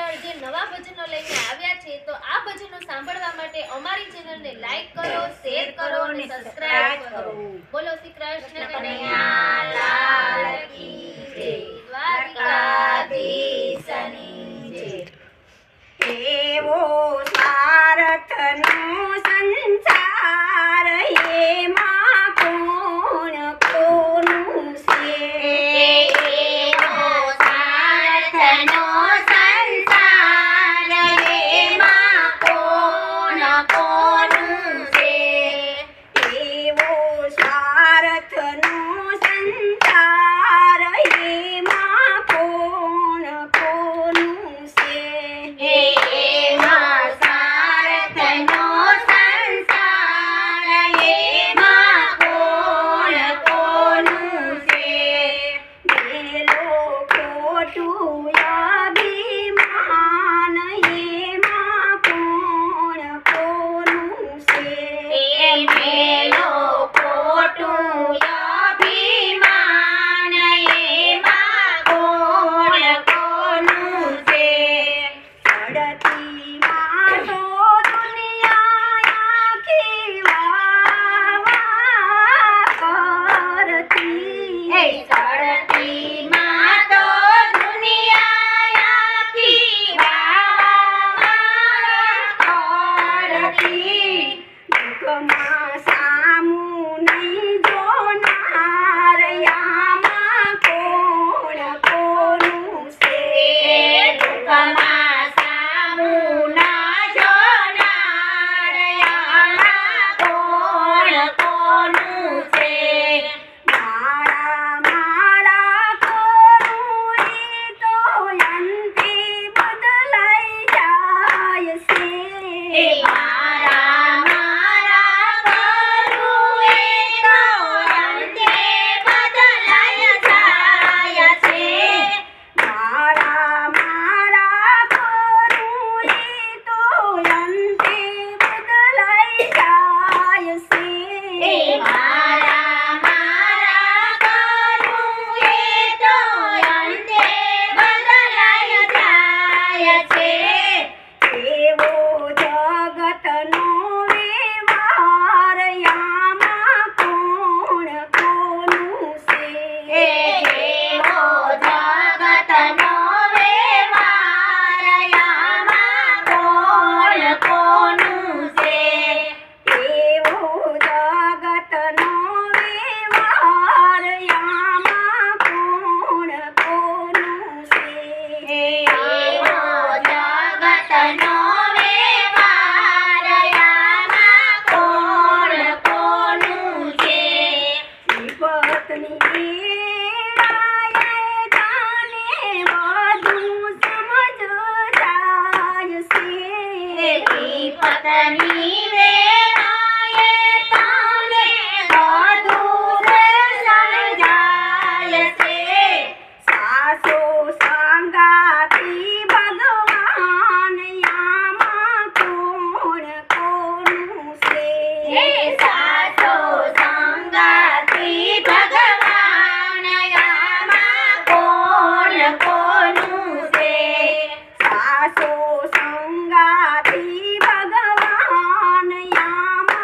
પર જે નવા ભજનો લઈને આવ્યા છે તો આ ભજનો સાંભળવા માટે અમારી ચેનલને લાઈક કરો, શેર કરો અને સબસ્ક્રાઇબ કરો. બોલો શ્રી કૃષ્ણ કનૈયા લાલ કી જય. દ્વારકાધીશની જય. એવો સ્વાર્થનો સંસાર એમાં કોણ કોનું છે. એવો સ્વાર્થનો સંસાર એમાં કોણ કોનું છે. એવો સ્વાર્થનો સંસાર એમાં કોણ કોનું છે. એમાં સ્વાર્થનો સંસાર એમાં કોણ કોનું છે. મેલો ખોટું અભિમાન એમાં કોણ કોનું છે. એ મેલો ખોટું અભિમાન એમાં કોણ કોનું છે. ચડતી માથો દુનિયા આખી વાવા કરતી. એ ચડતી માં તો દુનિયા આખી વાવા કરતી. દુઃખમાં સામું નહીં જોનાર આમાં કોણ કોનું છે. દુઃખમાં સામું ના જોનાર આમાં કોણ કોનું છે. માળા માળા કરું ઈ તો અંતે બદલાઈ જાય છે. મારા મારા કરું એ તો અંતે બદલાય જાય છે. માળા માળા કરું ઈ તો અંતે બદલાઈ જાય છે. મારા મારા કરું એ તો અંતે બદલાય જાય છે. એવો જગતનો વ્યવહાર આમાં કોણ કોનું છે. એવો જગતનો વ્યવહાર આમાં કોણ કોનું છે. એવો જગતનો વ્યવહાર આમાં કોણ કોનું છે. એવો જગતનો વ્યવહાર આમાં કોણ કોનું છે. પત્ની રાયે જાને બધું સમજ જાય છે. પત્ની વેરાએ તને બધું સમજાય છે. સાસો સંગાતી ભગવાન આમાં કોણ કોનું છે. સાસો સંગાતી ભગવાન આમાં કોણ કોનું છે. સાસો સંગાતી ભગવાન આમાં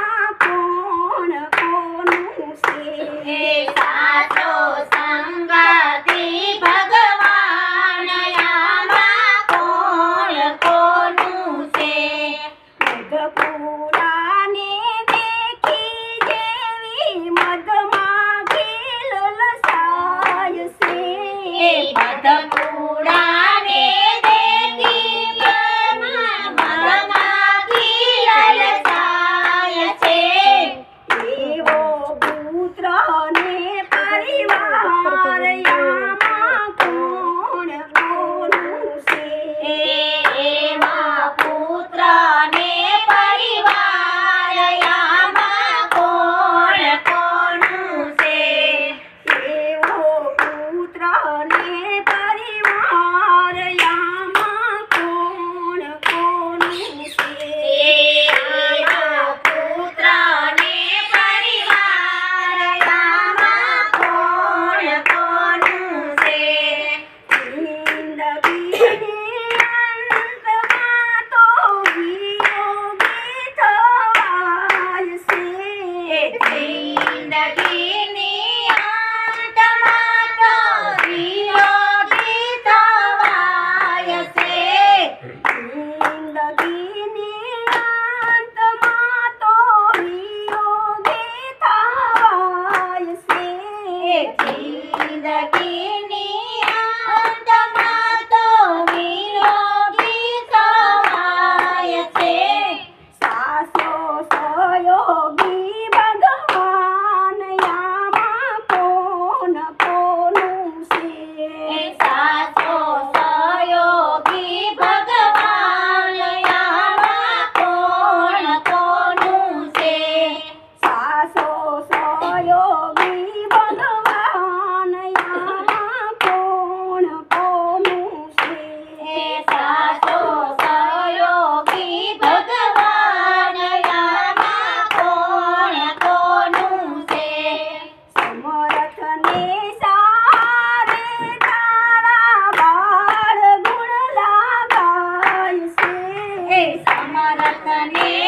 ને